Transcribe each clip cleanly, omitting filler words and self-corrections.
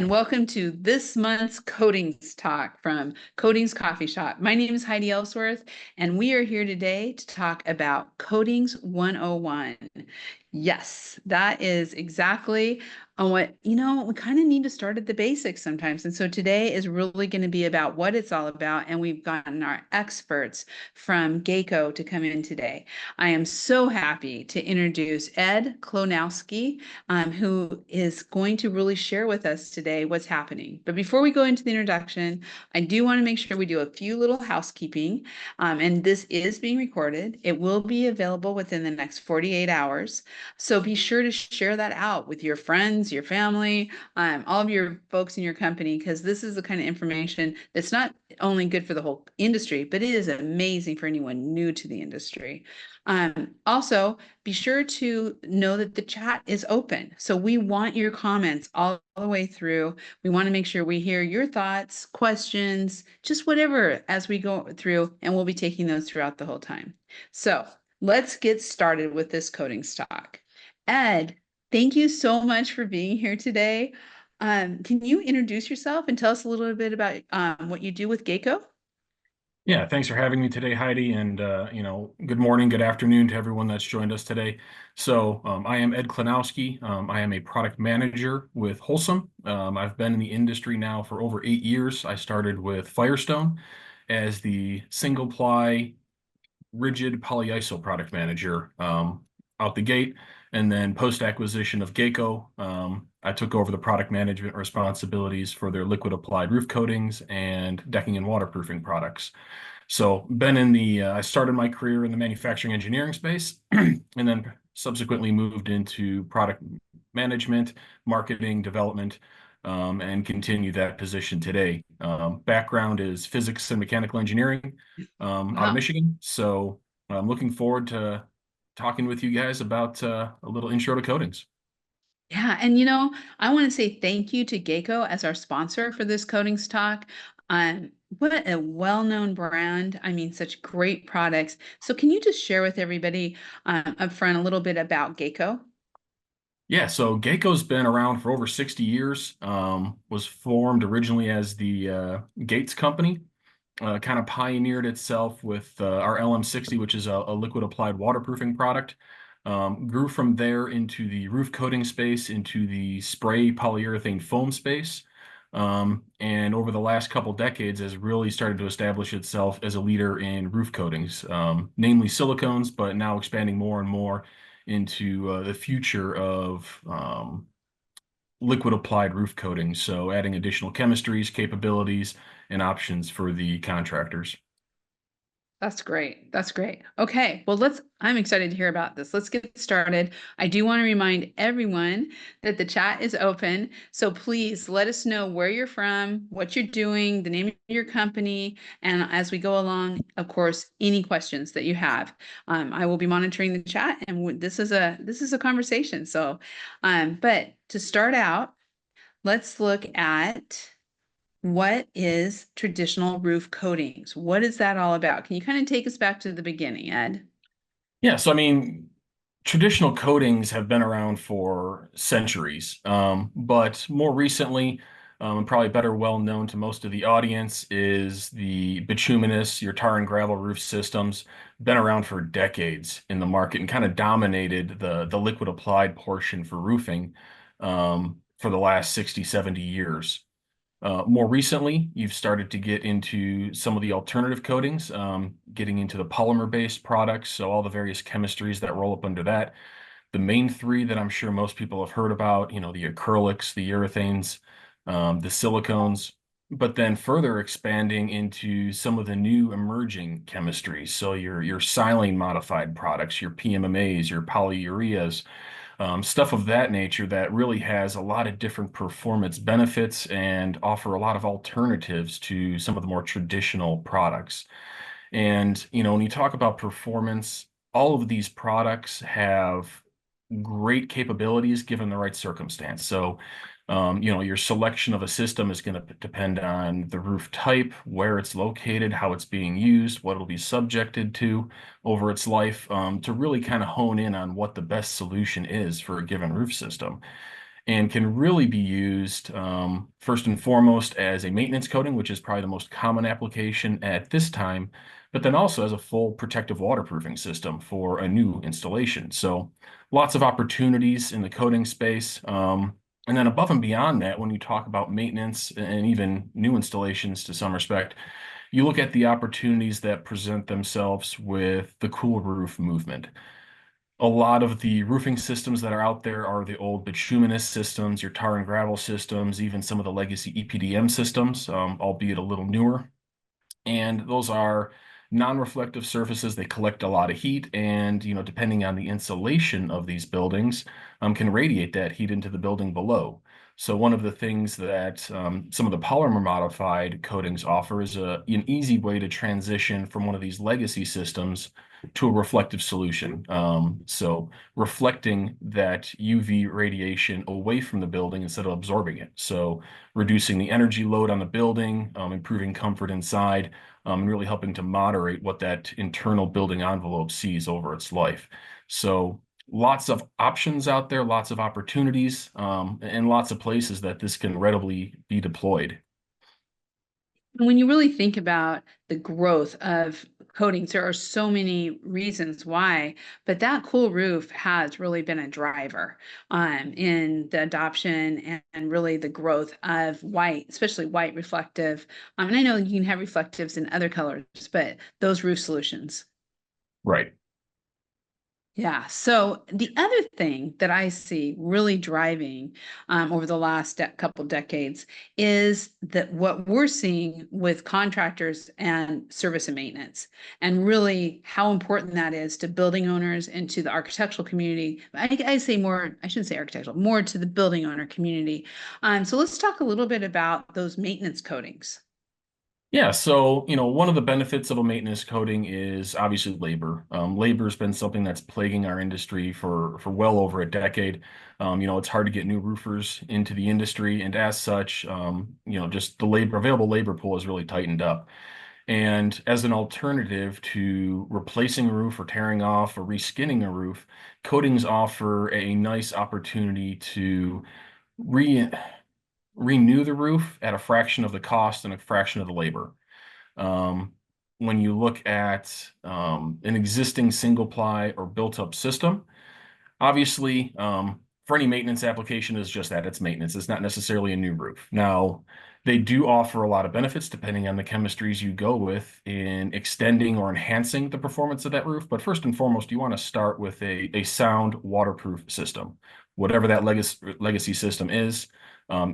and welcome to this month's Coatings Talk from Coatings Coffee Shop. My name is Heidi Ellsworth, and we are here today to talk about Coatings 101. Yes, that is exactly what, we kind of need to start at the basics sometimes. And so today is really going to be about what it's all about. And we've gotten our experts from Gaco to come in today. I am so happy to introduce Ed Klonowski, who is going to really share with us today what's happening. But before we go into the introduction, I do want to make sure we do a few little housekeeping. And this is being recorded. It will be available within the next 48 hours. So be sure to share that out with your friends, your family, all of your folks in your company, because this is the kind of information that's not only good for the whole industry, but it is amazing for anyone new to the industry. Also, be sure to know that the chat is open. So we want your comments all the way through. We want to make sure we hear your thoughts, questions, just whatever as we go through, and we'll be taking those throughout the whole time. So let's get started with this Coatings Talk. Ed, thank you so much for being here today. Can you introduce yourself and tell us a little bit about what you do with Gaco? Yeah, thanks for having me today, Heidi. And, good morning, good afternoon to everyone that's joined us today. So I am Ed Klonowski. I am a product manager with Wholesome. I've been in the industry now for over 8 years. I started with Firestone as the single ply rigid polyiso product manager out the gate. And then post-acquisition of Gaco, I took over the product management responsibilities for their liquid applied roof coatings and decking and waterproofing products. So I started my career in the manufacturing engineering space and then subsequently moved into product management, marketing, development, and continue that position today. Background is physics and mechanical engineering out of Michigan. So I'm looking forward to talking with you guys about a little intro to coatings. Yeah, and I want to say thank you to Gaco as our sponsor for this Coatings Talk. What a well-known brand. I mean, such great products. So can you just share with everybody up front a little bit about Gaco? Yeah, so Gaco's been around for over 60 years. Was formed originally as the Gates company. Kind of pioneered itself with our LM60, which is a liquid applied waterproofing product. Grew from there into the roof coating space, into the spray polyurethane foam space. And over the last couple decades has really started to establish itself as a leader in roof coatings, namely silicones, but now expanding more and more into the future of liquid applied roof coatings. So adding additional chemistries, capabilities, and options for the contractors. That's great. That's great. Okay. Well, I'm excited to hear about this. Let's get started. I do want to remind everyone that the chat is open. So please let us know where you're from, what you're doing, the name of your company. And as we go along, of course, any questions that you have. I will be monitoring the chat, and this is a conversation. So, but to start out, let's look at what is traditional roof coatings? What is that all about? Can you kind of take us back to the beginning, Ed? Yeah, so I mean, traditional coatings have been around for centuries, but more recently, and probably better well known to most of the audience, is the bituminous, your tar and gravel roof systems. Been around for decades in the market and kind of dominated the liquid applied portion for roofing for the last 60, 70 years. More recently, you've started to get into some of the alternative coatings, getting into the polymer-based products, so all the various chemistries that roll up under that. The main three that I'm sure most people have heard about, the acrylics, the urethanes, the silicones, but then further expanding into some of the new emerging chemistries. So your silane modified products, your PMMAs, your polyureas, stuff of that nature that really has a lot of different performance benefits and offer a lot of alternatives to some of the more traditional products. And, when you talk about performance, all of these products have great capabilities given the right circumstance. So, your selection of a system is going to depend on the roof type, where it's located, how it's being used, what it'll be subjected to over its life, to really kind of hone in on what the best solution is for a given roof system. and can really be used first and foremost as a maintenance coating, which is probably the most common application at this time, but then also as a full protective waterproofing system for a new installation. So lots of opportunities in the coating space. And then above and beyond that, when you talk about maintenance and even new installations to some respect, you look at the opportunities that present themselves with the cool roof movement. A lot of the roofing systems that are out there are the old bituminous systems, your tar and gravel systems, even some of the legacy EPDM systems, albeit a little newer. And those are non-reflective surfaces. They collect a lot of heat, and depending on the insulation of these buildings, can radiate that heat into the building below. So one of the things that some of the polymer modified coatings offer is an easy way to transition from one of these legacy systems to a reflective solution. So reflecting that UV radiation away from the building instead of absorbing it. So reducing the energy load on the building, improving comfort inside, and really helping to moderate what that internal building envelope sees over its life. So lots of options out there, lots of opportunities, and lots of places that this can readily be deployed. When you really think about the growth of coatings, there are so many reasons why, but that cool roof has really been a driver in the adoption and really the growth of white, especially white reflective. And I know you can have reflectives in other colors, but those roof solutions. Right. Yeah. So the other thing that I see really driving over the last couple decades is that what we're seeing with contractors and service and maintenance, and really how important that is to building owners and to the architectural community. I say more, I shouldn't say architectural, more to the building owner community. So let's talk a little bit about those maintenance coatings. Yeah, so one of the benefits of a maintenance coating is obviously labor. Labor has been something that's plaguing our industry for well over a decade. It's hard to get new roofers into the industry, and as such, just the available labor pool has really tightened up. And as an alternative to replacing a roof or tearing off or reskinning a roof, coatings offer a nice opportunity to re renew the roof at a fraction of the cost and a fraction of the labor. Um, when you look at an existing single ply or built up system, obviously, for any maintenance application is just that, it's maintenance. It's not necessarily a new roof. Now, they do offer a lot of benefits depending on the chemistries you go with in extending or enhancing the performance of that roof. But first and foremost, you want to start with a sound waterproof system. Whatever that legacy system is,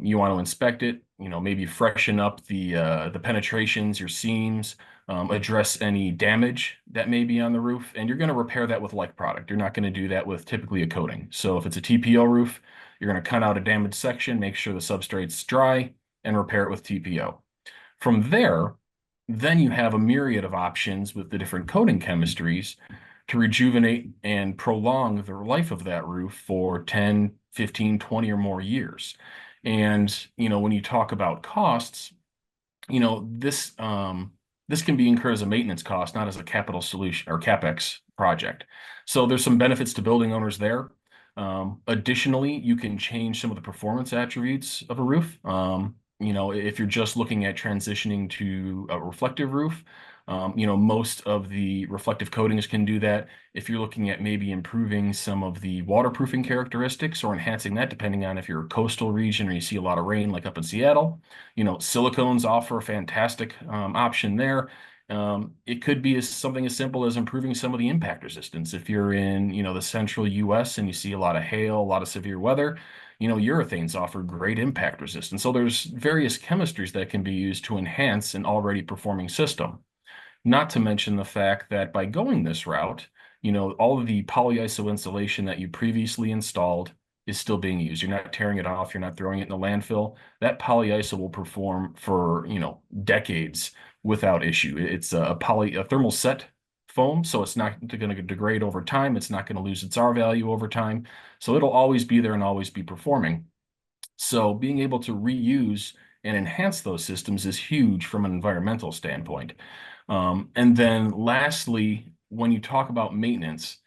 you want to inspect it, maybe freshen up the penetrations, your seams, address any damage that may be on the roof, and you're going to repair that with like product. You're not going to do that with typically a coating. So if it's a TPO roof, you're going to cut out a damaged section, make sure the substrate's dry, and repair it with TPO. From there, then you have a myriad of options with the different coating chemistries to rejuvenate and prolong the life of that roof for 10, 15, 20 or more years. And, when you talk about costs, this can be incurred as a maintenance cost, not as a capital solution or CapEx project. So there's some benefits to building owners there. Additionally, you can change some of the performance attributes of a roof. If you're just looking at transitioning to a reflective roof, most of the reflective coatings can do that. If you're looking at maybe improving some of the waterproofing characteristics or enhancing that, depending on if you're a coastal region or you see a lot of rain, like up in Seattle, silicones offer a fantastic option there. It could be something as simple as improving some of the impact resistance. If you're in, the central US and you see a lot of hail, a lot of severe weather, urethanes offer great impact resistance. So there's various chemistries that can be used to enhance an already performing system. Not to mention the fact that by going this route, all of the polyiso insulation that you previously installed is still being used. You're not tearing it off. You're not throwing it in the landfill. That polyiso will perform for, decades without issue. It's a thermal set foam, so it's not going to degrade over time. It's not going to lose its R value over time. So it'll always be there and always be performing. So being able to reuse and enhance those systems is huge from an environmental standpoint. And then lastly, when you talk about maintenance,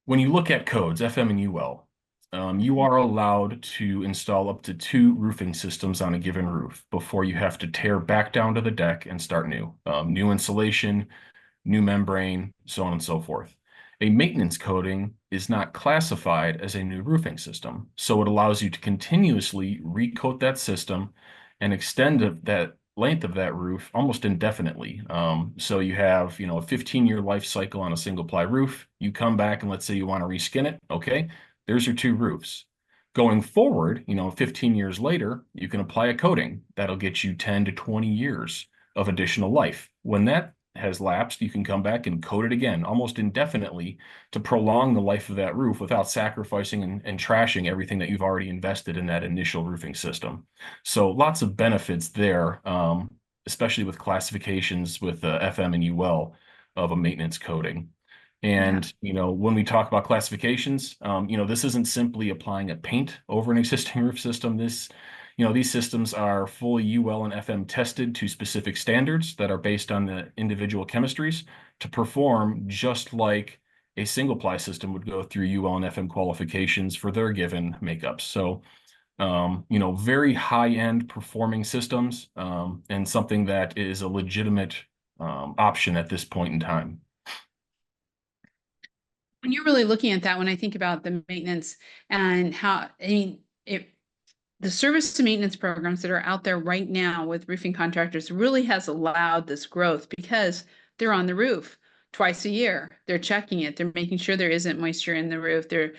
when you look at codes, FM and UL, You are allowed to install up to 2 roofing systems on a given roof before you have to tear back down to the deck and start new. New insulation, new membrane, so on and so forth. A maintenance coating is not classified as a new roofing system, so it allows you to continuously recoat that system and extend that length of that roof almost indefinitely. So you have, a 15-year life cycle on a single ply roof. You come back and let's say you want to reskin it. Okay, there's your 2 roofs. Going forward, 15 years later, you can apply a coating that'll get you 10 to 20 years of additional life. When that has lapsed, you can come back and coat it again almost indefinitely to prolong the life of that roof without sacrificing and trashing everything that you've already invested in that initial roofing system. So lots of benefits there, especially with classifications with FM and UL of a maintenance coating. Yeah. And, when we talk about classifications, this isn't simply applying a paint over an existing roof system. These systems are fully UL and FM tested to specific standards that are based on the individual chemistries to perform just like a single ply system would go through UL and FM qualifications for their given makeups. So, very high-end performing systems, and something that is a legitimate option at this point in time. When you're really looking at that, when I think about the maintenance and how, the service to maintenance programs that are out there right now with roofing contractors really has allowed this growth because they're on the roof twice a year. They're checking it. They're making sure there isn't moisture in the roof. They're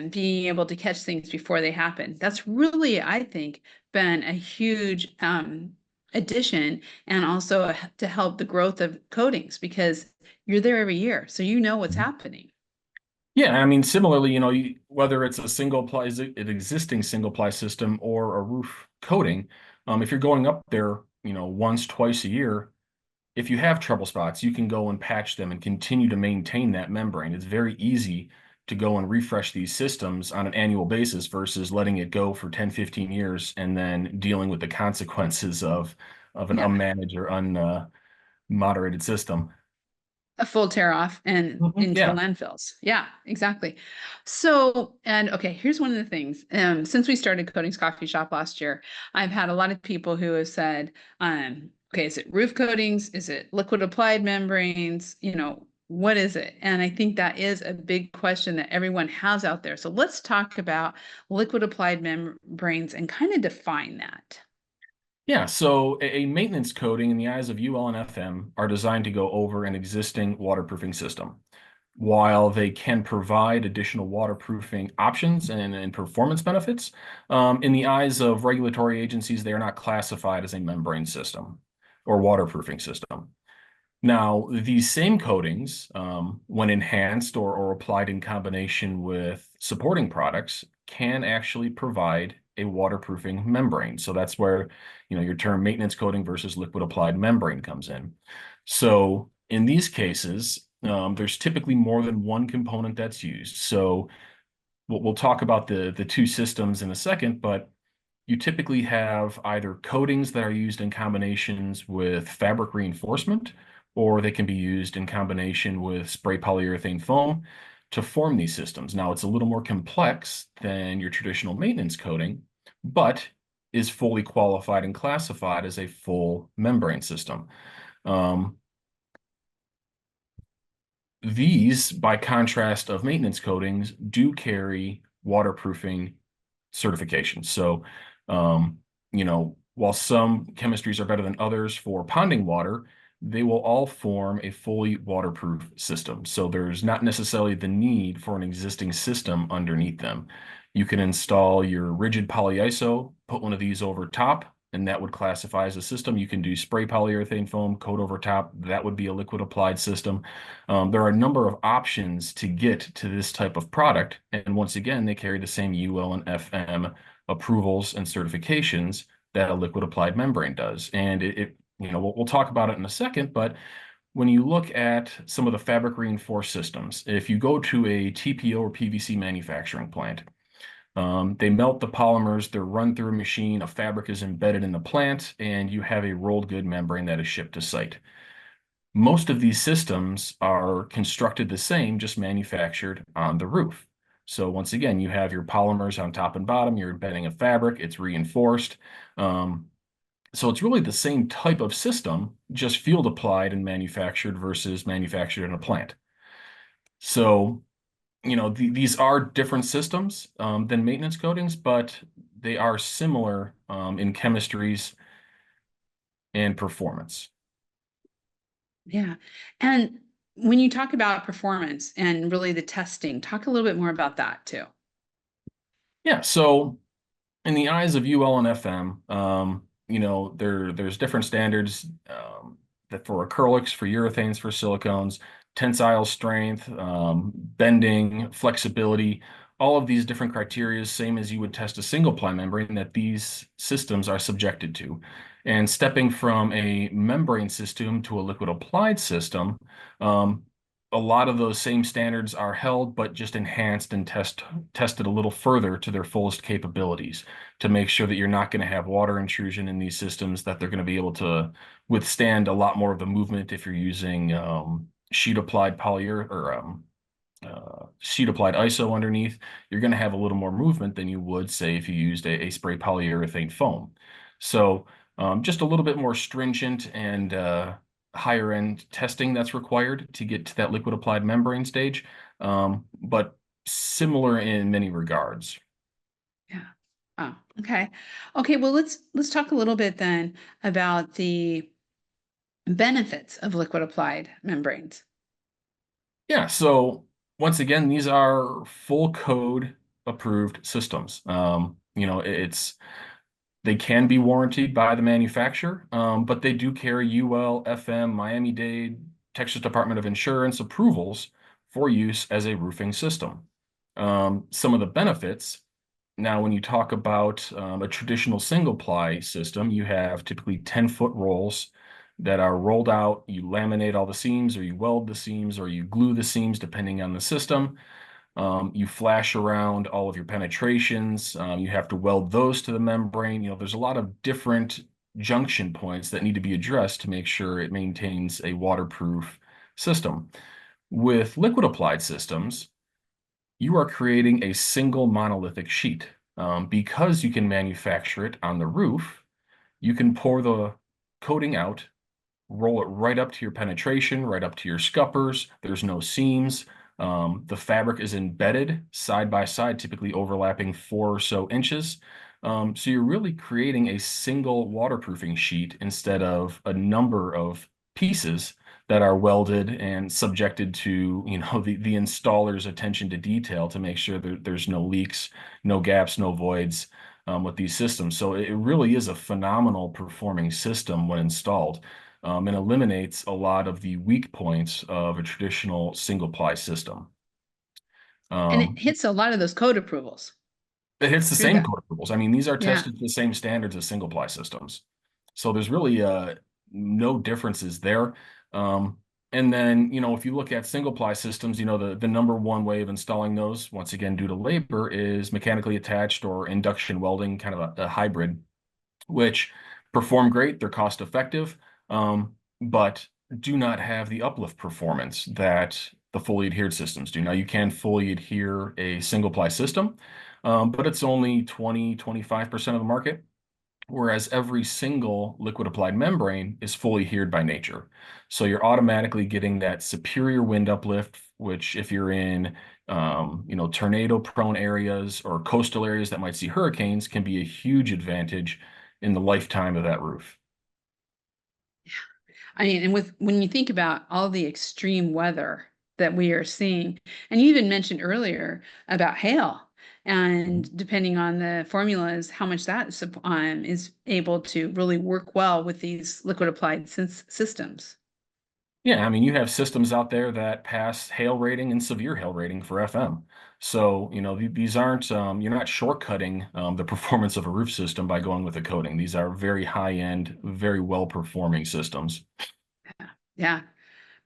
being able to catch things before they happen. That's really, I think, been a huge addition and also to help the growth of coatings because you're there every year. So you know what's happening. Yeah, I mean, similarly, whether it's a single ply, an existing single ply system or a roof coating, if you're going up there, once, twice a year, if you have trouble spots, you can go and patch them and continue to maintain that membrane. It's very easy to go and refresh these systems on an annual basis versus letting it go for 10, 15 years and then dealing with the consequences of an Yeah. unmanaged or unmoderated system. A full tear off and into the Yeah. landfills. Yeah, exactly. So, and okay, here's one of the things. Since we started Coatings Coffee Shop last year, I've had a lot of people who have said, okay, is it roof coatings? Is it liquid applied membranes? What is it? And I think that is a big question that everyone has out there. So let's talk about liquid applied membranes and kind of define that. Yeah, so a maintenance coating in the eyes of UL and FM are designed to go over an existing waterproofing system. While they can provide additional waterproofing options and performance benefits, in the eyes of regulatory agencies, they are not classified as a membrane system or waterproofing system. Now, these same coatings, when enhanced or applied in combination with supporting products, can actually provide a waterproofing membrane. So that's where, your term maintenance coating versus liquid applied membrane comes in. So in these cases, there's typically more than one component that's used. So we'll talk about the 2 systems in a second, but you typically have either coatings that are used in combinations with fabric reinforcement, or they can be used in combination with spray polyurethane foam to form these systems. Now, it's a little more complex than your traditional maintenance coating, but is fully qualified and classified as a full membrane system. These, by contrast of maintenance coatings, do carry waterproofing certification. So, while some chemistries are better than others for ponding water, they will all form a fully waterproof system. So there's not necessarily the need for an existing system underneath them. You can install your rigid polyiso, put one of these over top, and that would classify as a system. You can do spray polyurethane foam, coat over top. That would be a liquid applied system. There are a number of options to get to this type of product. And once again, they carry the same UL and FM approvals and certifications that a liquid applied membrane does. And we'll talk about it in a second, but when you look at some of the fabric reinforced systems, if you go to a TPO or PVC manufacturing plant, they melt the polymers, they're run through a machine, a fabric is embedded in the plant, and you have a rolled good membrane that is shipped to site. Most of these systems are constructed the same, just manufactured on the roof. So once again, you have your polymers on top and bottom, you're embedding a fabric, it's reinforced. Um, so it's really the same type of system, just field applied and manufactured versus manufactured in a plant. So, these are different systems than maintenance coatings, but they are similar in chemistries and performance. Yeah. And when you talk about performance and really the testing, talk a little bit more about that too. Yeah, so in the eyes of UL and FM, there's different standards that for acrylics, for urethanes, for silicones, tensile strength, bending, flexibility, all of these different criteria, same as you would test a single ply membrane that these systems are subjected to. And stepping from a membrane system to a liquid applied system, um, a lot of those same standards are held, but just enhanced and tested a little further to their fullest capabilities to make sure that you're not going to have water intrusion in these systems, that they're going to be able to withstand a lot more of the movement if you're using sheet applied polyur or sheet applied ISO underneath. You're going to have a little more movement than you would, say, if you used a spray polyurethane foam. So just a little bit more stringent and higher end testing that's required to get to that liquid applied membrane stage, but similar in many regards. Yeah. Oh, okay. Okay, well let's talk a little bit then about the benefits of liquid applied membranes. Yeah, so once again, these are full code approved systems. It's they can be warranted by the manufacturer, but they do carry UL, FM, Miami-Dade, Texas Department of Insurance approvals for use as a roofing system. Some of the benefits, now when you talk about a traditional single ply system, you have typically 10-foot rolls that are rolled out. You laminate all the seams, or you weld the seams, or you glue the seams, depending on the system. You flash around all of your penetrations. You have to weld those to the membrane. There's a lot of different junction points that need to be addressed to make sure it maintains a waterproof system. With liquid applied systems, you are creating a single monolithic sheet. Because you can manufacture it on the roof, you can pour the coating out, roll it right up to your penetration, right up to your scuppers. There's no seams. The fabric is embedded side by side, typically overlapping 4 or so inches. So you're really creating a single waterproofing sheet instead of a number of pieces that are welded and subjected to, the installer's attention to detail to make sure that there's no leaks, no gaps, no voids with these systems. So it really is a phenomenal performing system when installed, and eliminates a lot of the weak points of a traditional single ply system. And it Um, hits a lot of those code approvals it hits the through same that. code approvals. I mean, these are Yeah. tested to the same standards as single ply systems. So there's really no differences there. Um, and then, if you look at single ply systems, the number one way of installing those, once again, due to labor, is mechanically attached or induction welding, kind of a hybrid, which perform great. They're cost effective, but do not have the uplift performance that the fully adhered systems do. Now, you can fully adhere a single ply system, but it's only 20–25% of the market, whereas every single liquid applied membrane is fully adhered by nature. So you're automatically getting that superior wind uplift, which if you're in tornado prone areas or coastal areas that might see hurricanes, can be a huge advantage in the lifetime of that roof. I mean, and when you think about all the extreme weather that we are seeing, and you even mentioned earlier about hail, and depending on the formulas, how much that is able to really work well with these liquid applied systems. Yeah, I mean, you have systems out there that pass hail rating and severe hail rating for FM. So, these aren't, you're not shortcutting the performance of a roof system by going with a coating. These are very high-end, very well-performing systems. Yeah,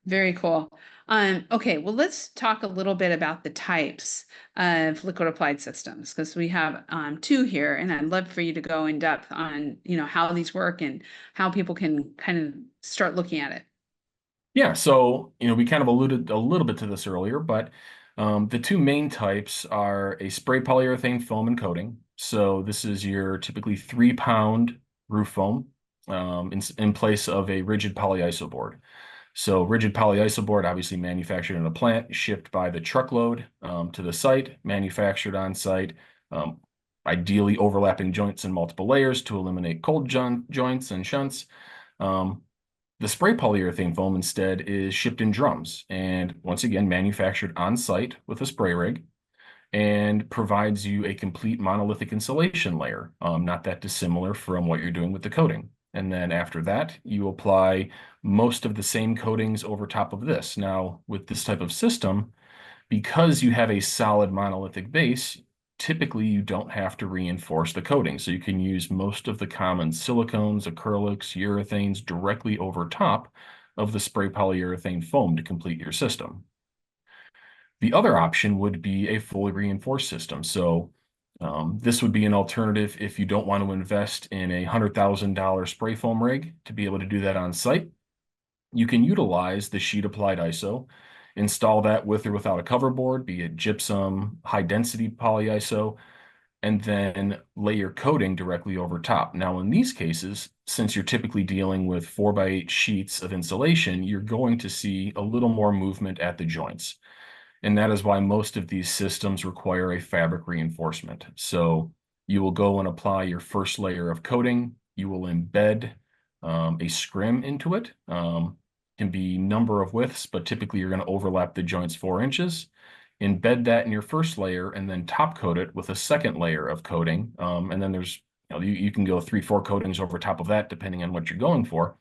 very cool. Okay, well, let's talk a little bit about the types of liquid applied systems because we have two here, and I'd love for you to go in depth on, how these work and how people can kind of start looking at it. Yeah, so, we kind of alluded a little bit to this earlier, but The two main types are a spray polyurethane foam and coating. So this is your typically 3-pound roof foam in place of a rigid polyiso board. So rigid polyiso board, obviously manufactured in a plant, shipped by the truckload to the site, manufactured on site, um, ideally overlapping joints in multiple layers to eliminate cold joints and shunts. Um, the spray polyurethane foam instead is shipped in drums and once again manufactured on site with a spray rig and provides you a complete monolithic insulation layer, not that dissimilar from what you're doing with the coating. And then after that, you apply most of the same coatings over top of this. Now, with this type of system, because you have a solid monolithic base, typically you don't have to reinforce the coating. So you can use most of the common silicones, acrylics, urethanes directly over top of the spray polyurethane foam to complete your system. The other option would be a fully reinforced system. So this would be an alternative if you don't want to invest in a $100,000 spray foam rig to be able to do that on site. You can utilize the sheet applied ISO, install that with or without a cover board, be it gypsum, high density polyiso, and then lay your coating directly over top. Now, in these cases, since you're typically dealing with 4x8 sheets of insulation, you're going to see a little more movement at the joints. And that is why most of these systems require a fabric reinforcement. So you will go and apply your first layer of coating. You will embed a scrim into it. Can be number of widths, but typically you're going to overlap the joints 4 inches. Embed that in your first layer and then top coat it with a second layer of coating. And then there's, you can go 3-4 coatings over top of that depending on what you're going for.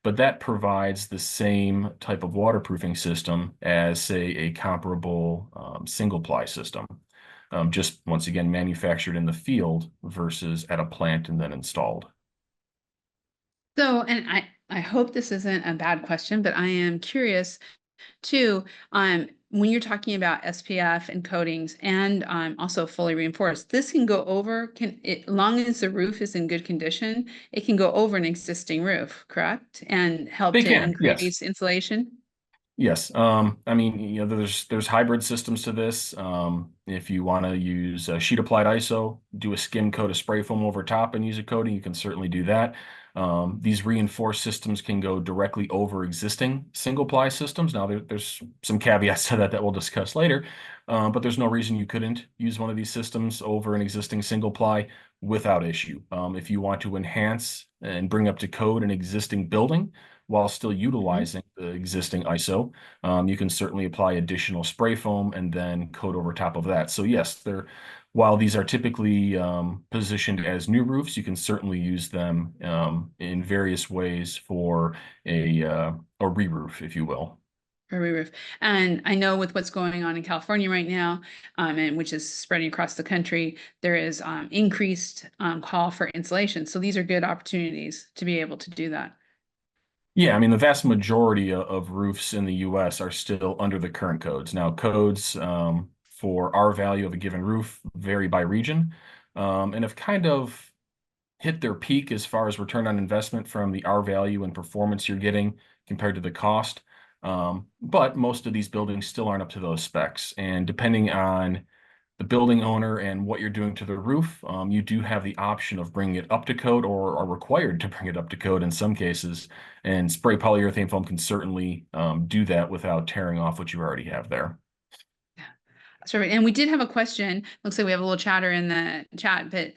But that provides the same type of waterproofing system as, say, a comparable single ply system. Just once again, manufactured in the field versus at a plant and then installed. So, and I hope this isn't a bad question, but I am curious too, when you're talking about SPF and coatings and also fully reinforced, this can go over, long as the roof is in good condition, it can go over an existing roof, correct? And help They to can, yes. increase insulation? Yes. I mean, there's hybrid systems to this. If you want to use a sheet applied ISO, do a skim coat of spray foam over top and use a coating, you can certainly do that. These reinforced systems can go directly over existing single ply systems. Now, there's some caveats to that we'll discuss later, but there's no reason you couldn't use one of these systems over an existing single ply without issue. If you want to enhance and bring up to code an existing building, while still utilizing the existing ISO. You can certainly apply additional spray foam and then coat over top of that. So yes, while these are typically positioned as new roofs, you can certainly use them in various ways for a re-roof, if you will. For re-roof. And I know with what's going on in California right now, and which is spreading across the country, there is increased call for insulation. So these are good opportunities to be able to do that. Yeah, I mean, the vast majority of roofs in the US are still under the current codes. Now, codes for our value of a given roof vary by region and have kind of hit their peak as far as return on investment from the R value and performance you're getting compared to the cost. But most of these buildings still aren't up to those specs. And depending on the building owner and what you're doing to the roof, you do have the option of bringing it up to code or are required to bring it up to code in some cases. And spray polyurethane foam can certainly do that without tearing off what you already have there. Sorry, and we did have a question. Looks like we have a little chatter in the chat, but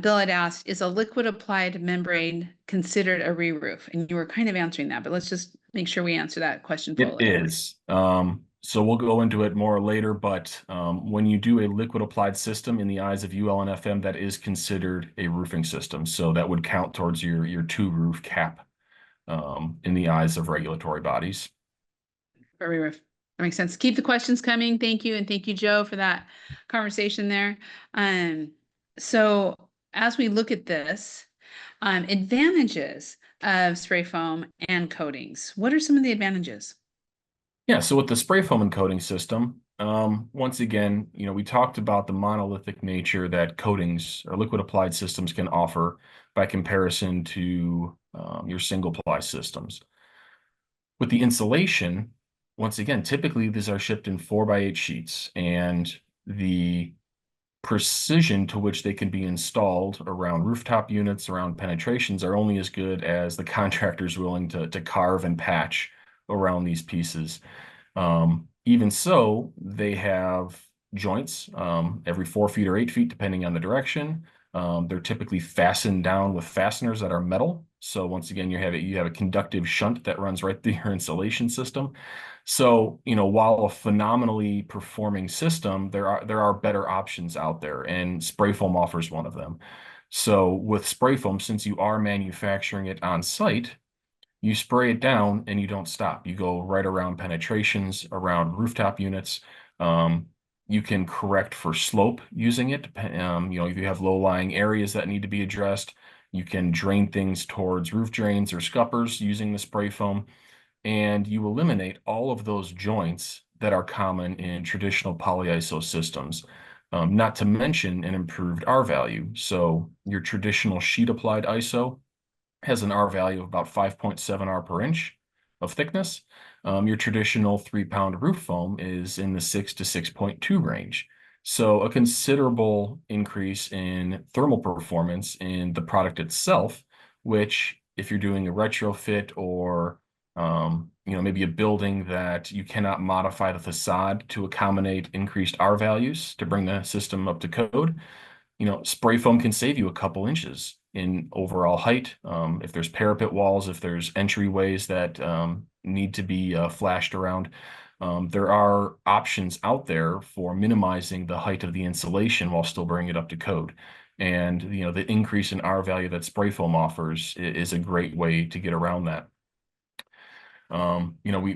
Bill had asked, is a liquid applied membrane considered a re-roof? And you were kind of answering that, but let's just make sure we answer that question It fully. is. So we'll go into it more later, but when you do a liquid applied system in the eyes of UL and FM, that is considered a roofing system. So that would count towards your 2-roof cap in the eyes of regulatory bodies. For re-roof. That makes sense. Keep the questions coming. Thank you. And thank you, Joe, for that conversation there. So as we look at this, advantages of spray foam and coatings. What are some of the advantages? Yeah, so with the spray foam and coating system, once again, we talked about the monolithic nature that coatings or liquid applied systems can offer by comparison to your single ply systems. With the insulation, once again, typically these are shipped in 4x8 sheets, and the precision to which they can be installed around rooftop units, around penetrations, are only as good as the contractor's willing to carve and patch around these pieces. Even so, they have joints every 4 feet or 8 feet, depending on the direction. They're typically fastened down with fasteners that are metal. So once again, you have a conductive shunt that runs right through your insulation system. So, while a phenomenally performing system, there are better options out there, and spray foam offers one of them. So with spray foam, since you are manufacturing it on site, you spray it down and you don't stop. You go right around penetrations, around rooftop units. Um, you can correct for slope using it. If you have low-lying areas that need to be addressed, you can drain things towards roof drains or scuppers using the spray foam, and you eliminate all of those joints that are common in traditional polyiso systems. Not to mention an improved R value. So your traditional sheet applied ISO has an R value of about 5.7 R per inch of thickness. Your traditional 3 pound roof foam is in the 6 to 6.2 range. So a considerable increase in thermal performance in the product itself, which if you're doing a retrofit or maybe a building that you cannot modify the facade to accommodate increased R values to bring the system up to code, spray foam can save you a couple inches in overall height. If there's parapet walls, if there's entryways that need to be flashed around, there are options out there for minimizing the height of the insulation while still bringing it up to code. And the increase in R value that spray foam offers is a great way to get around that.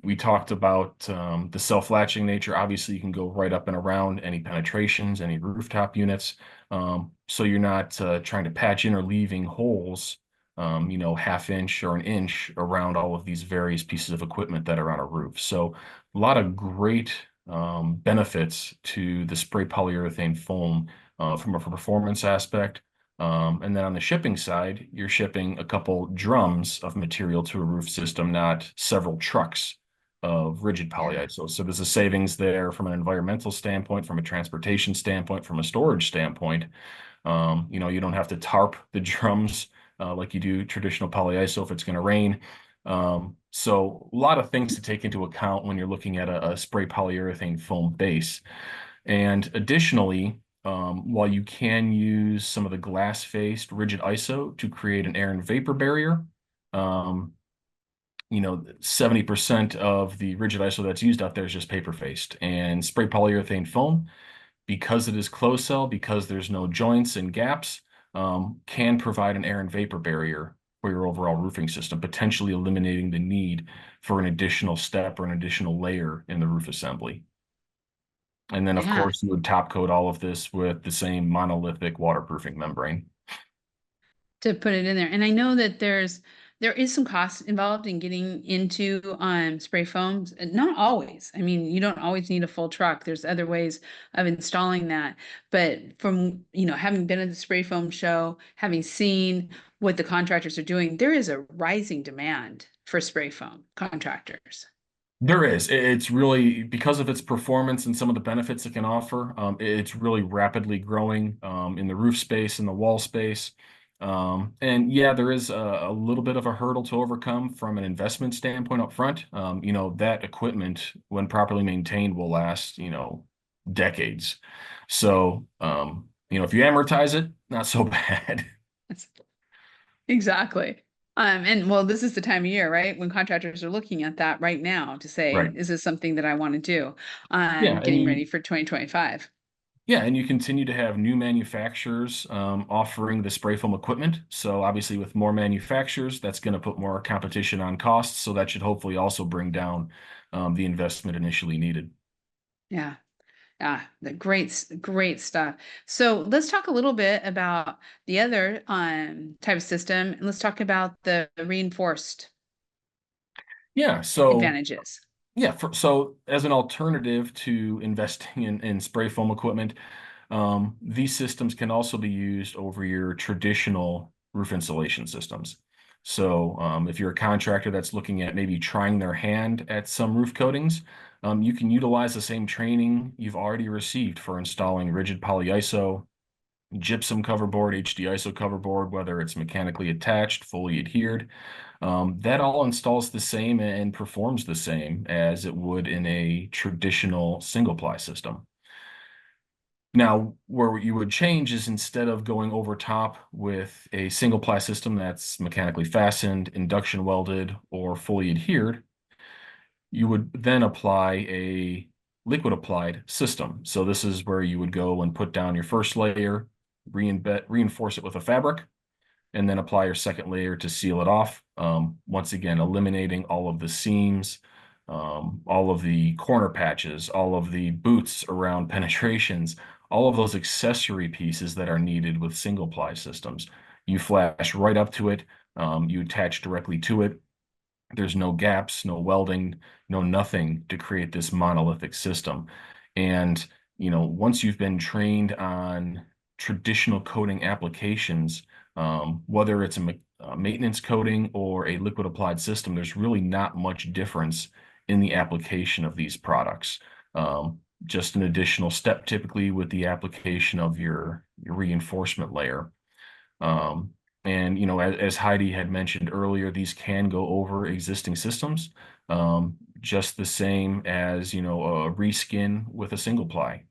We talked about the self-latching nature. Obviously, you can go right up and around any penetrations, any rooftop units. So you're not trying to patch in or leaving holes, half inch or an inch around all of these various pieces of equipment that are on a roof. So a lot of great benefits to the spray polyurethane foam from a performance aspect. And then on the shipping side, you're shipping a couple drums of material to a roof system, not several trucks of rigid Yeah. polyiso. So there's a savings there from an environmental standpoint, from a transportation standpoint, from a storage standpoint. You don't have to tarp the drums like you do traditional polyiso if it's going to rain. So a lot of things to take into account when you're looking at a spray polyurethane foam base. And additionally, while you can use some of the glass-faced rigid ISO to create an air and vapor barrier, 70% of the rigid ISO that's used out there is just paper-faced. And spray polyurethane foam, because it is closed cell, because there's no joints and gaps, can provide an air and vapor barrier for your overall roofing system, potentially eliminating the need for an additional step or an additional layer in the roof assembly. And then, of Yeah. course, you would top coat all of this with the same monolithic waterproofing membrane. To put it in there. And I know that there is some cost involved in getting into spray foams. Not always. I mean, you don't always need a full truck. There's other ways of installing that. But from, having been at the spray foam show, having seen what the contractors are doing, there is a rising demand for spray foam contractors. There is. It's really because of its performance and some of the benefits it can offer. It's really rapidly growing in the roof space and the wall space. And yeah, there is a little bit of a hurdle to overcome from an investment standpoint up front. That equipment, when properly maintained, will last, decades. So, if you amortize it, not so bad. Exactly. And well, this is the time of year, right? When contractors are looking at that right now to say, Right. is this something that I want to do? Yeah, and Getting you ready for 2025. Yeah, and you continue to have new manufacturers offering the spray foam equipment. So obviously, with more manufacturers, that's going to put more competition on costs. So that should hopefully also bring down the investment initially needed. Yeah. Yeah, great stuff. So let's talk a little bit about the other type of system, and let's talk about the reinforced Yeah. So advantages. so as an alternative to investing in spray foam equipment, these systems can also be used over your traditional roof insulation systems. So if you're a contractor that's looking at maybe trying their hand at some roof coatings, you can utilize the same training you've already received for installing rigid polyiso, gypsum coverboard, HD ISO coverboard, whether it's mechanically attached, fully adhered. That all installs the same and performs the same as it would in a traditional single ply system. Now, where you would change is instead of going over top with a single ply system that's mechanically fastened, induction welded, or fully adhered, you would then apply a liquid applied system. So this is where you would go and put down your first layer, reinforce it with a fabric, and then apply your second layer to seal it off. Once again, eliminating all of the seams, all of the corner patches, all of the boots around penetrations, all of those accessory pieces that are needed with single ply systems. You flash right up to it, you attach directly to it. There's no gaps, no welding, no nothing to create this monolithic system. And, once you've been trained on traditional coating applications, whether it's a maintenance coating or a liquid applied system, there's really not much difference in the application of these products. Just an additional step typically with the application of your reinforcement layer. Um, and as Heidi had mentioned earlier, these can go over existing systems, just the same as a reskin with a single ply.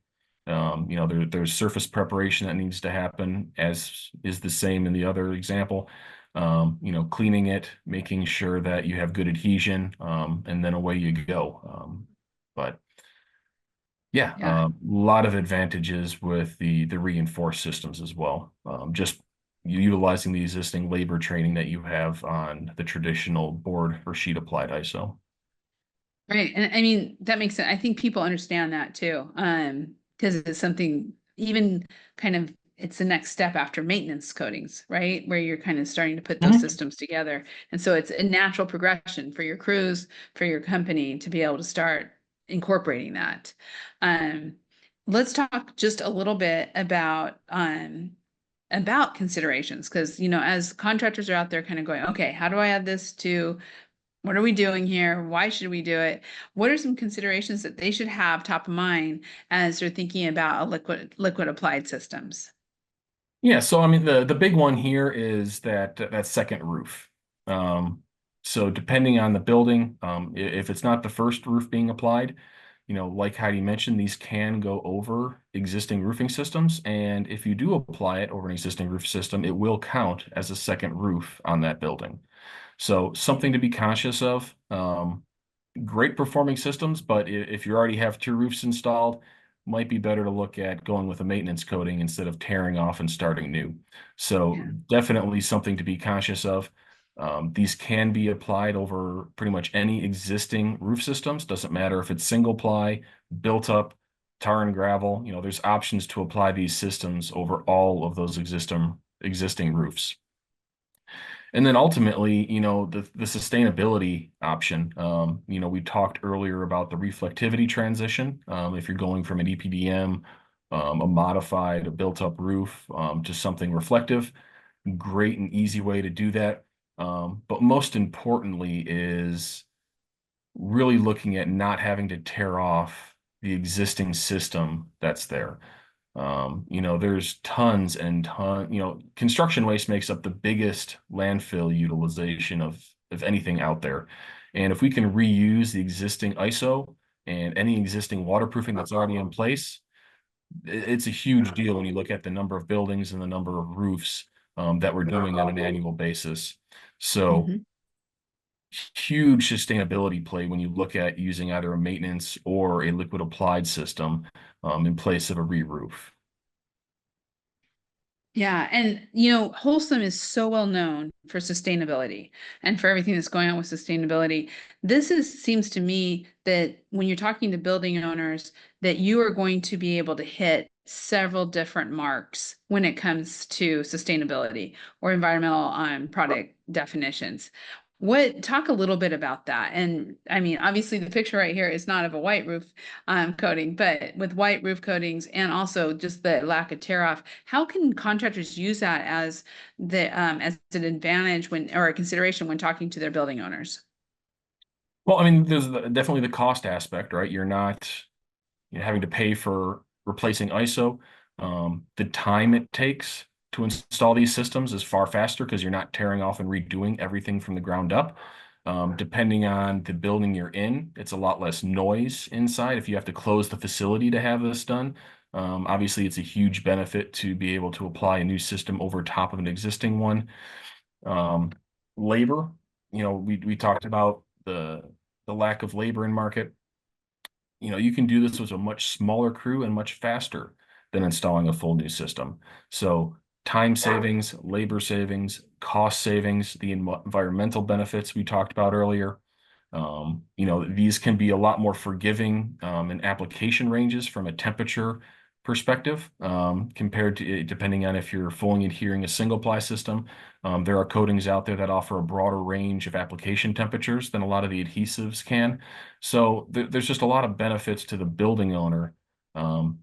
There's surface preparation that needs to happen, as is the same in the other example. Cleaning it, making sure that you have good adhesion, and then away you go. But yeah, Yeah. a lot of advantages with the reinforced systems as well. Just utilizing the existing labor training that you have on the traditional board or sheet applied ISO. Right. And I mean, that makes sense. I think people understand that too. Because it's something even kind of it's the next step after maintenance coatings, right? Where you're kind of starting to put those Mhm. systems together. And so it's a natural progression for your crews, for your company to be able to start incorporating that. Um, let's talk just a little bit about considerations because as contractors are out there kind of going, okay, how do I add this to what are we doing here? Why should we do it? What are some considerations that they should have top of mind as they're thinking about a liquid applied systems? Yeah, so I mean the big one here is that second roof. Um, so depending on the building, if it's not the first roof being applied, like Heidi mentioned, these can go over existing roofing systems, and if you do apply it over an existing roof system, it will count as a second roof on that building. So something to be conscious of. Great performing systems, but if you already have two roofs installed, might be better to look at going with a maintenance coating instead of tearing off and starting new. So Yeah. definitely something to be conscious of. These can be applied over pretty much any existing roof systems. Doesn't matter if it's single ply, built up, tar and gravel. There's options to apply these systems over all of those existing roofs. And then ultimately, the sustainability option. We talked earlier about the reflectivity transition. If you're going from an EPDM, a modified, a built-up roof, to something reflective, great and easy way to do that. But most importantly is really looking at not having to tear off the existing system that's there. There's tons and construction waste makes up the biggest landfill utilization of anything out there. And if we can reuse the existing ISO and any existing waterproofing that's already in place, it's a huge deal when you look at the number of buildings and the number of roofs that we're doing on an annual basis. So Mhm. huge sustainability play when you look at using either a maintenance or a liquid applied system in place of a re-roof. Yeah, and Wholesome is so well known for sustainability and for everything that's going on with sustainability. Seems to me that when you're talking to building owners, that you are going to be able to hit several different marks when it comes to sustainability or environmental product definitions. Talk a little bit about that. And I mean, obviously the picture right here is not of a white roof coating, but with white roof coatings and also just the lack of tear off, how can contractors use that as an advantage or a consideration when talking to their building owners? Well, I mean, there's definitely the cost aspect, right? You're not having to pay for replacing ISO. The time it takes to install these systems is far faster because you're not tearing off and redoing everything from the ground up. Depending on the building you're in, it's a lot less noise inside if you have to close the facility to have this done. Obviously, it's a huge benefit to be able to apply a new system over top of an existing one. Um, Labor, we talked about the lack of labor in market. You can do this with a much smaller crew and much faster than installing a full new system. So time savings, labor savings, cost savings, the environmental benefits we talked about earlier. These can be a lot more forgiving in application ranges from a temperature perspective compared to depending on if you're fully adhering a single ply system. There are coatings out there that offer a broader range of application temperatures than a lot of the adhesives can. So there's just a lot of benefits to the building owner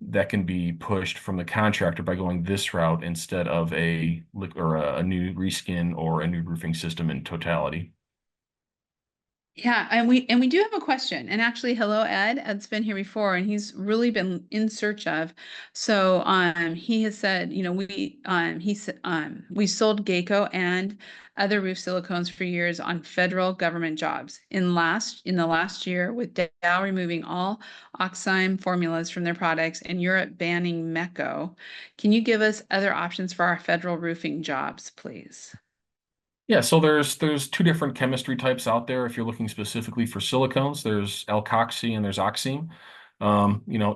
that can be pushed from the contractor by going this route instead of a new reskin or a new roofing system in totality. Yeah, and we do have a question. And actually, hello, Ed. Ed's been here before, and he's really been in search of. So, he has said, we sold Gaco and other roof silicones for years on federal government jobs. In the last year, with Dow removing all oxime formulas from their products and Europe banning Meco, can you give us other options for our federal roofing jobs, please? Yeah, so there's two different chemistry types out there. If you're looking specifically for silicones, there's alkoxy and there's oxime.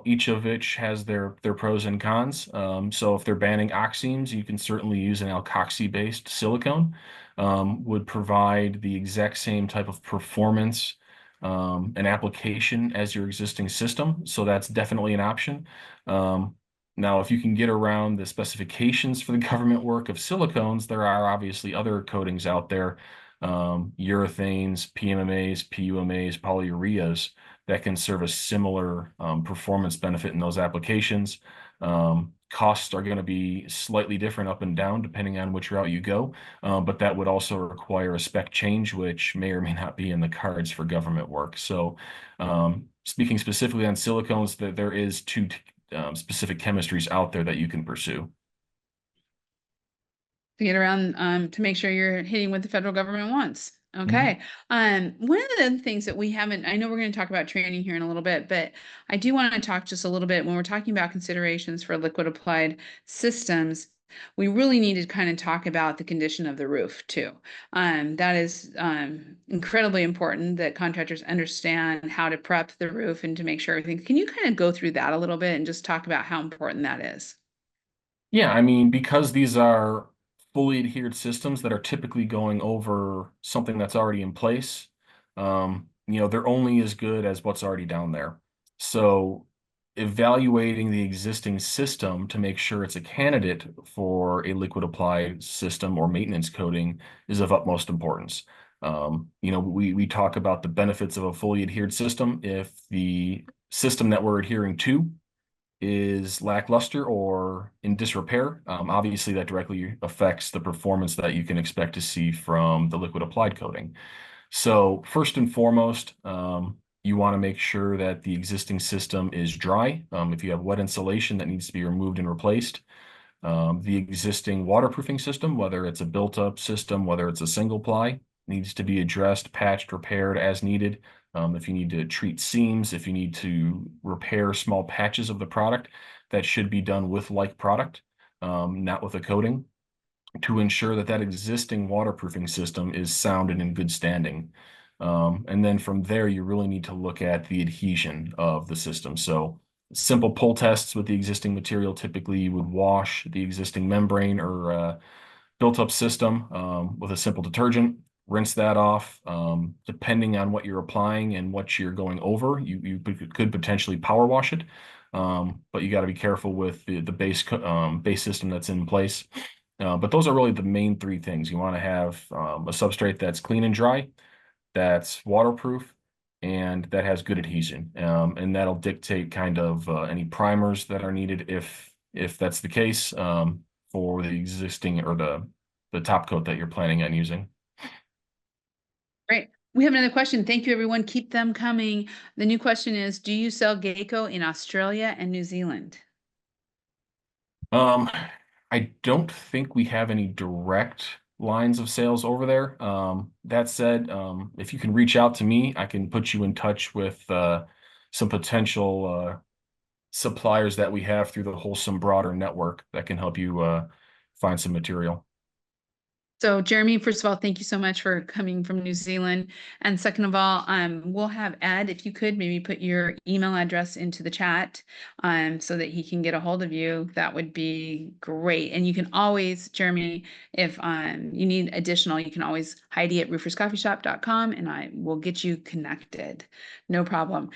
Each of which has their pros and cons. So if they're banning oximes, you can certainly use an alkoxy-based silicone. Would provide the exact same type of performance and application as your existing system. So that's definitely an option. Um, Now, if you can get around the specifications for the government work of silicones, there are obviously other coatings out there, urethanes, PMMAs, PUMAs, polyureas that can serve a similar performance benefit in those applications. Costs are going to be slightly different up and down depending on which route you go, but that would also require a spec change, which may or may not be in the cards for government work. So, speaking specifically on silicones, there is two specific chemistries out there that you can pursue. To get around to make sure you're hitting what the federal government wants. Mhm. Okay. One of the things that we haven't, I know we're going to talk about training here in a little bit, but I do want to talk just a little bit when we're talking about considerations for liquid applied systems. We really need to kind of talk about the condition of the roof too. That is incredibly important that contractors understand how to prep the roof and to make sure everything. Can you kind of go through that a little bit and just talk about how important that is? Yeah, I mean, because these are fully adhered systems that are typically going over something that's already in place, they're only as good as what's already down there. So evaluating the existing system to make sure it's a candidate for a liquid applied system or maintenance coating is of utmost importance. We talk about the benefits of a fully adhered system. If the system that we're adhering to is lackluster or in disrepair, obviously that directly affects the performance that you can expect to see from the liquid applied coating. So first and foremost, you want to make sure that the existing system is dry. If you have wet insulation that needs to be removed and replaced, the existing waterproofing system, whether it's a built-up system, whether it's a single ply, needs to be addressed, patched, repaired as needed. If you need to treat seams, if you need to repair small patches of the product, that should be done with like product, not with a coating, to ensure that that existing waterproofing system is sound and in good standing. And then from there, you really need to look at the adhesion of the system. So simple pull tests with the existing material, typically you would wash the existing membrane or built-up system with a simple detergent, rinse that off. Depending on what you're applying and what you're going over, you could potentially power wash it. But you got to be careful with the base system that's in place. But those are really the main three things. You want to have a substrate that's clean and dry, that's waterproof, and that has good adhesion. And that'll dictate kind of any primers that are needed if that's the case for the existing or the top coat that you're planning on using. Great. We have another question. Thank you, everyone. Keep them coming. The new question is, do you sell Gaco in Australia and New Zealand? Um, I don't think we have any direct lines of sales over there. That said, if you can reach out to me, I can put you in touch with some potential suppliers that we have through the Wholesome broader network that can help you find some material. So Jeremy, first of all, thank you so much for coming from New Zealand. And second of all, we'll have Ed, if you could maybe put your email address into the chat so that he can get a hold of you. That would be great. And you can always, Jeremy, if you need additional, you can always Heidi at rooferscoffeeshop.com and I will get you connected. No problem.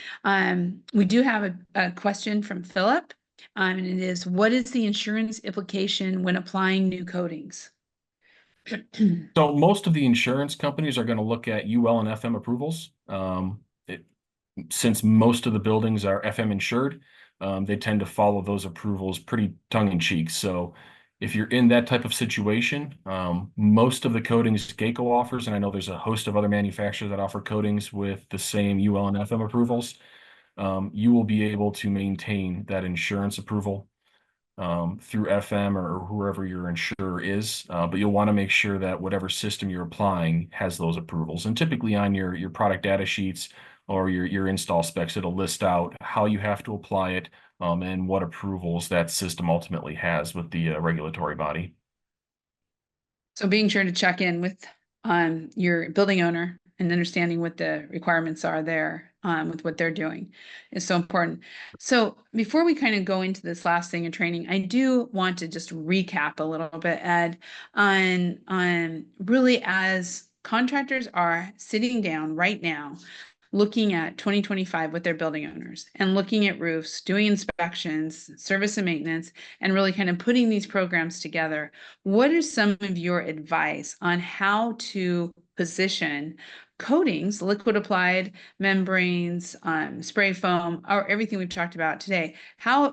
We do have a question from Philip. And it is, what is the insurance implication when applying new coatings? So most of the insurance companies are going to look at UL and FM approvals. Since most of the buildings are FM insured, they tend to follow those approvals pretty tongue in cheek. So if you're in that type of situation, most of the coatings Gaco offers, and I know there's a host of other manufacturers that offer coatings with the same UL and FM approvals, you will be able to maintain that insurance approval through FM or whoever your insurer is, but you'll want to make sure that whatever system you're applying has those approvals. And typically on your product data sheets or your install specs, it'll list out how you have to apply it and what approvals that system ultimately has with the regulatory body. So being sure to check in with your building owner and understanding what the requirements are there with what they're doing is so important. So before we kind of go into this last thing in training, I do want to just recap a little bit, Ed, on really as contractors are sitting down right now looking at 2025 with their building owners and looking at roofs, doing inspections, service and maintenance, and really kind of putting these programs together. What is some of your advice on how to position coatings, liquid applied membranes, spray foam, or everything we've talked about today?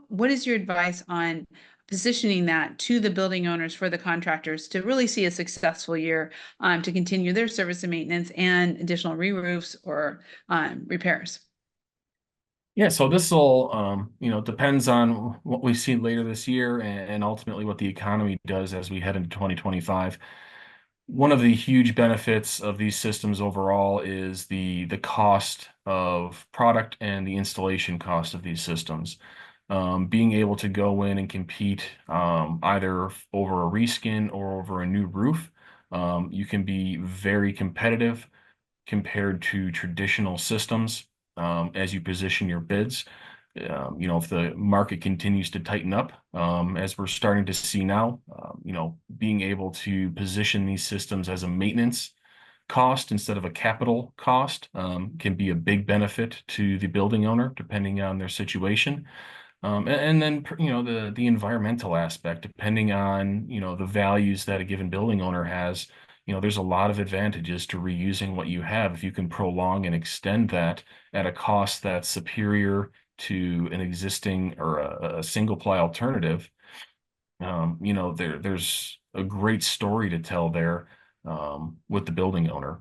What is your advice on positioning that to the building owners for the contractors to really see a successful year to continue their service and maintenance and additional re-roofs or repairs? Yeah, so this will, depends on what we see later this year and ultimately what the economy does as we head into 2025. One of the huge benefits of these systems overall is the cost of product and the installation cost of these systems. Being able to go in and compete either over a reskin or over a new roof, you can be very competitive compared to traditional systems as you position your bids. If the market continues to tighten up, as we're starting to see now, being able to position these systems as a maintenance cost instead of a capital cost can be a big benefit to the building owner, depending on their situation. And then, the environmental aspect, depending on, the values that a given building owner has, there's a lot of advantages to reusing what you have. If you can prolong and extend that at a cost that's superior to an existing or a single ply alternative, there's a great story to tell there with the building owner.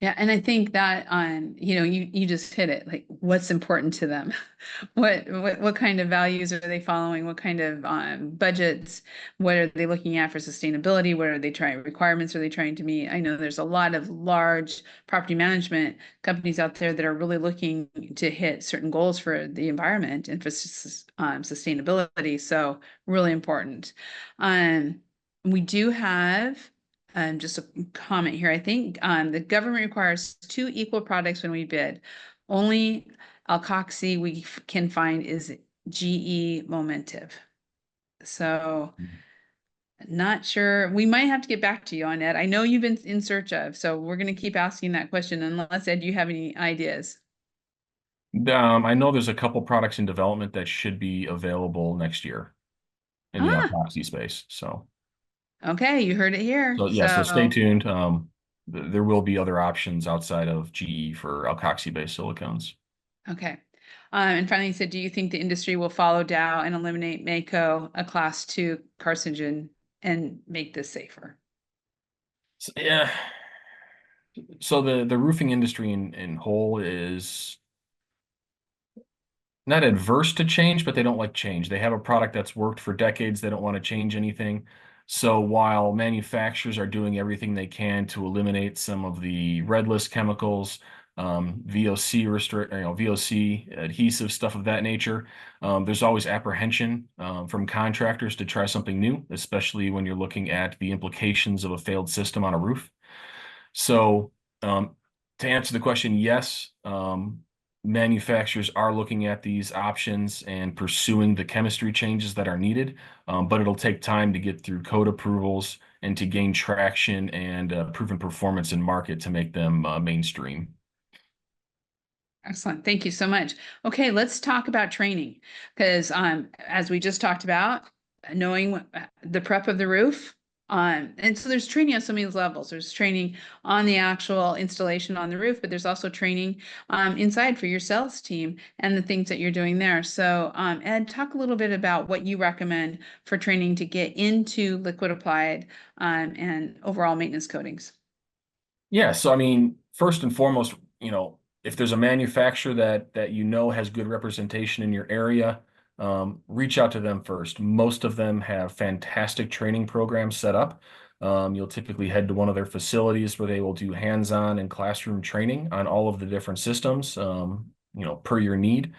Yeah, and I think that you just hit it. Like, what's important to them? What kind of values are they following? What kind of budgets? What are they looking at for sustainability? What are they trying requirements are they trying to meet? I know there's a lot of large property management companies out there that are really looking to hit certain goals for the environment and for sustainability. So really important. We do have just a comment here. I think the government requires 2 equal products when we bid. Only alkoxy we can find is GE Momentive. So not sure. We might have to get back to you on it. I know you've been in search of, so we're going to keep asking that question unless, Ed, you have any ideas. I know there's a couple products in development that should be available next year in the Ah, epoxy space. So Okay, you heard it here. So yeah, so stay So, tuned. There will be other options outside of GE for alkoxy-based silicones. okay. And finally, you said, do you think the industry will follow Dow and eliminate Mako, a class two carcinogen, and make this safer? So, yeah. So the roofing industry in whole is not adverse to change, but they don't like change. They have a product that's worked for decades. They don't want to change anything. So while manufacturers are doing everything they can to eliminate some of the red list chemicals, VOC VOC adhesive stuff of that nature, there's always apprehension from contractors to try something new, especially when you're looking at the implications of a failed system on a roof. So, to answer the question, yes, manufacturers are looking at these options and pursuing the chemistry changes that are needed, but it'll take time to get through code approvals and to gain traction and proven performance in market to make them mainstream. Excellent. Thank you so much. Okay, let's talk about training because as we just talked about, knowing the prep of the roof. And so there's training on so many levels. There's training on the actual installation on the roof, but there's also training inside for your sales team and the things that you're doing there. So Ed, talk a little bit about what you recommend for training to get into liquid applied and overall maintenance coatings. Yeah, so I mean, first and foremost, if there's a manufacturer that has good representation in your area, reach out to them first. Most of them have fantastic training programs set up. You'll typically head to one of their facilities where they will do hands-on and classroom training on all of the different systems, per your need.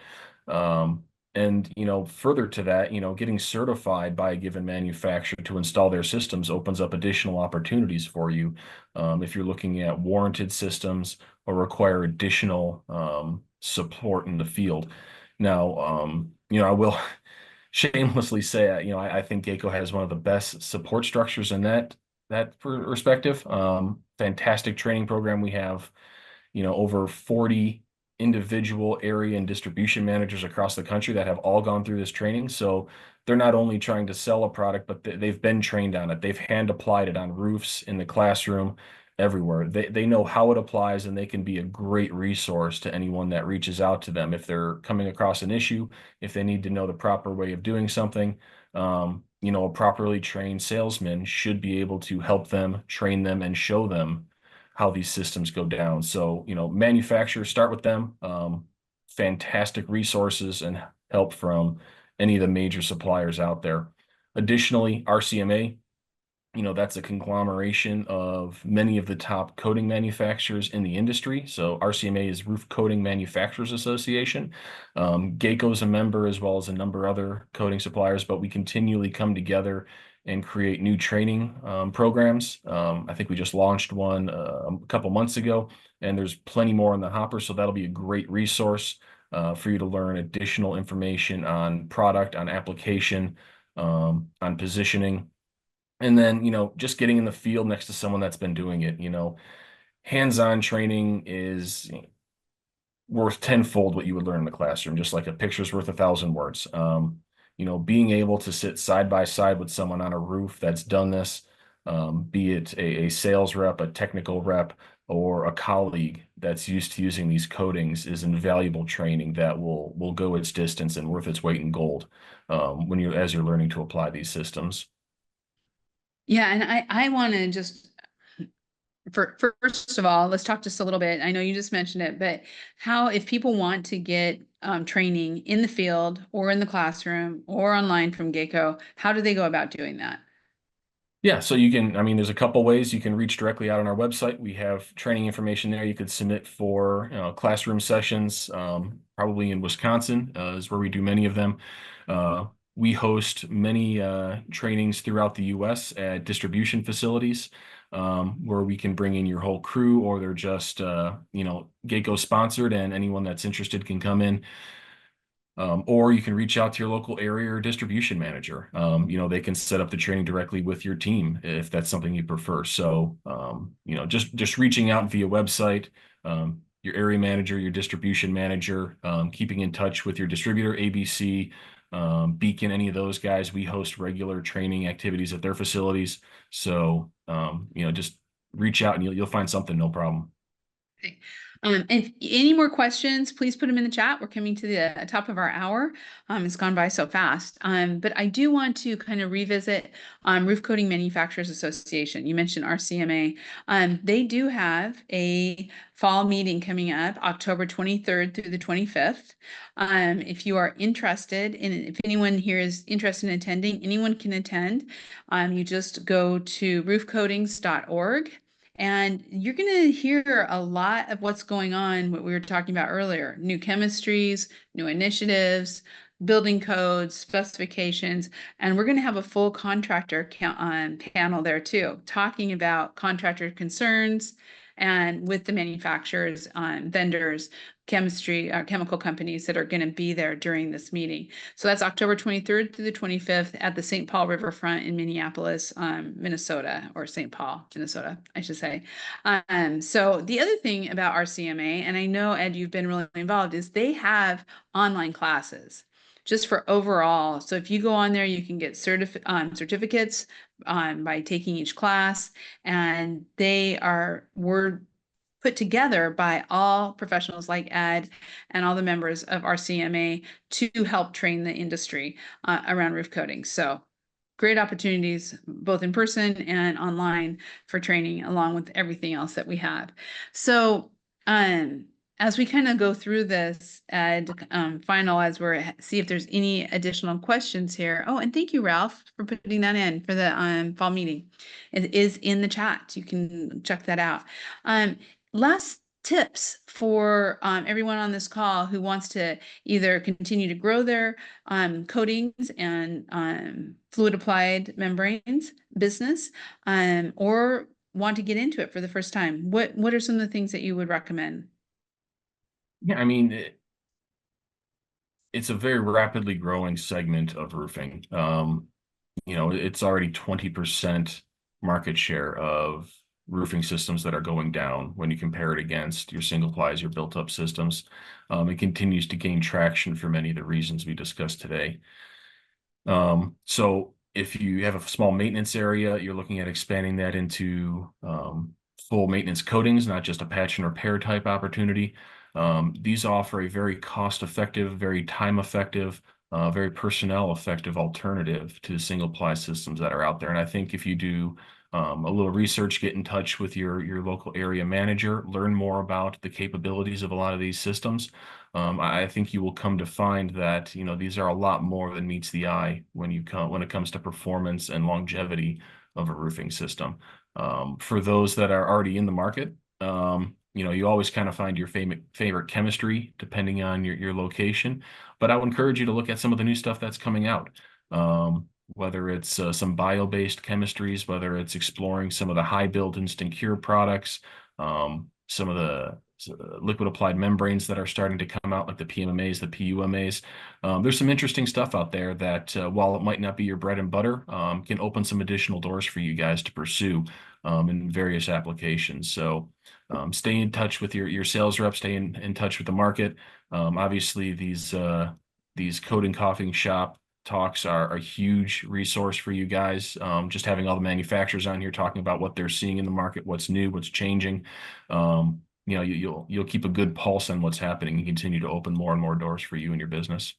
Um, and further to that, getting certified by a given manufacturer to install their systems opens up additional opportunities for you if you're looking at warranted systems or require additional support in the field. Now, I will shamelessly say, I think Gaco has one of the best support structures in that perspective. Fantastic training program. We have over 40 individual area and distribution managers across the country that have all gone through this training. So they're not only trying to sell a product, but they've been trained on it. They've hand applied it on roofs, in the classroom, everywhere. They know how it applies, and they can be a great resource to anyone that reaches out to them if they're coming across an issue, if they need to know the proper way of doing something. A properly trained salesman should be able to help them, train them, and show them how these systems go down. So, manufacturers, start with them. Fantastic resources and help from any of the major suppliers out there. Additionally, RCMA, that's a conglomeration of many of the top coating manufacturers in the industry. So RCMA is Roof Coating Manufacturers Association. Gaco is a member as well as a number of other coating suppliers, but we continually come together and create new training programs. I think we just launched one a couple months ago, and there's plenty more in the hopper. So that'll be a great resource for you to learn additional information on product, on application, on positioning. And then, just getting in the field next to someone that's been doing it, hands-on training is worth tenfold what you would learn in the classroom, just like a picture's worth 1,000 words. Being able to sit side by side with someone on a roof that's done this, be it a sales rep, a technical rep, or a colleague that's used to using these coatings is invaluable training that will go its distance and worth its weight in gold as you're learning to apply these systems. Yeah, and I want to just first of all, let's talk just a little bit. I know you just mentioned it, but how if people want to get training in the field or in the classroom or online from Gaco, how do they go about doing that? Yeah, so you can, there's a couple ways you can reach directly out on our website. We have training information there. You could submit for classroom sessions, probably in Wisconsin is where we do many of them. We host many trainings throughout the U.S. at distribution facilities where we can bring in your whole crew, or they're just, Gaco sponsored, and anyone that's interested can come in. Or you can reach out to your local area or distribution manager. They can set up the training directly with your team if that's something you prefer. So, just reaching out via website, your area manager, your distribution manager, keeping in touch with your distributor, ABC, Beacon, any of those guys, we host regular training activities at their facilities. So, just reach out and you'll find something, no problem. Okay. If any more questions, please put them in the chat. We're coming to the top of our hour. It's gone by so fast. But I do want to kind of revisit Roof Coating Manufacturers Association. You mentioned RCMA. They do have a fall meeting coming up October 23rd through the 25th. If you are interested in, if anyone here is interested in attending, anyone can attend. You just go to roofcoatings.org. And you're going to hear a lot of what's going on, what we were talking about earlier, new chemistries, new initiatives, building codes, specifications, and we're going to have a full contractor panel there too, talking about contractor concerns and with the manufacturers, vendors, chemical companies that are going to be there during this meeting. So that's October 23rd through the 25th at the St. Paul Riverfront in Minneapolis, Minnesota, or St. Paul, Minnesota, I should say. So the other thing about RCMA, and I know, Ed, you've been really involved, is they have online classes just for overall. So if you go on there, you can get certificates by taking each class, and were put together by all professionals like Ed and all the members of RCMA to help train the industry around roof coating. So great opportunities, both in person and online, for training, along with everything else that we have. So as we kind of go through this, Ed, final, as we're see if there's any additional questions here. Oh, and thank you, Ralph, for putting that in for the fall meeting. It is in the chat. You can check that out. Last tips for everyone on this call who wants to either continue to grow their coatings and fluid applied membranes business, or want to get into it for the first time. What are some of the things that you would recommend? Yeah, I mean, it's a very rapidly growing segment of roofing. It's already 20% market share of roofing systems that are going down when you compare it against your single plies, your built-up systems. It continues to gain traction for many of the reasons we discussed today. So if you have a small maintenance area, you're looking at expanding that into full maintenance coatings, not just a patch and repair type opportunity. These offer a very cost-effective, very time-effective, very personnel-effective alternative to single ply systems that are out there. And I think if you do a little research, get in touch with your local area manager, learn more about the capabilities of a lot of these systems. I think you will come to find that these are a lot more than meets the eye when it comes to performance and longevity of a roofing system. For those that are already in the market, you always kind of find your favorite chemistry depending on your location. But I would encourage you to look at some of the new stuff that's coming out. Whether it's some bio-based chemistries, whether it's exploring some of the high build instant cure products, some of the liquid applied membranes that are starting to come out, like the PMMAs, the PUMAs. There's some interesting stuff out there that, while it might not be your bread and butter, can open some additional doors for you guys to pursue in various applications. So stay in touch with your sales reps, stay in touch with the market. Obviously, these Coating Coffee Shop talks are a huge resource for you guys. Just having all the manufacturers on here talking about what they're seeing in the market, what's new, what's changing. You'll keep a good pulse on what's happening and continue to open more and more doors for you and your business.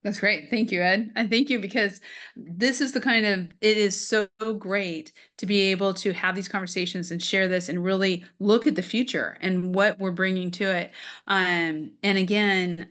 That's great. Thank you, Ed. And thank you, because this is it is so great to be able to have these conversations and share this and really look at the future and what we're bringing to it. And again,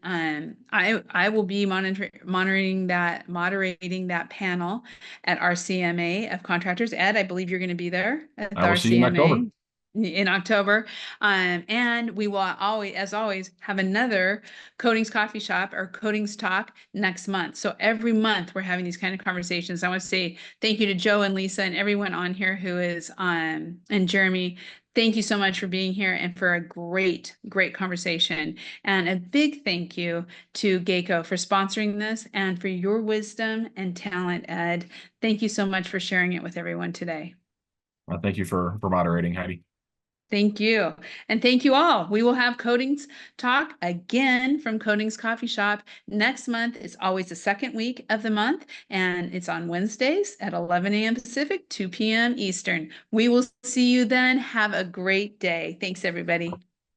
I will be moderating that panel at RCMA of contractors. Ed, I believe you're going to be there at the I will see you in October. In October. And we will always, as always, have another Coatings Coffee Shop or Coatings Talk next month. So every month we're having these kind of conversations. I want to say thank you to Joe and Lisa and everyone on here who is on, and Jeremy. Thank you so much for being here and for a great, great conversation. And a big thank you to Gaco for sponsoring this and for your wisdom and talent, Ed. Thank you so much for sharing it with everyone today. Thank you for moderating, Heidi. Thank you. And thank you all. We will have Coatings Talk again from Coatings Coffee Shop next month. It's always the second week of the month, and it's on Wednesdays at 11 a.m. Pacific, 2 p.m. Eastern. We will see you then. Have a great day. Thanks, everybody.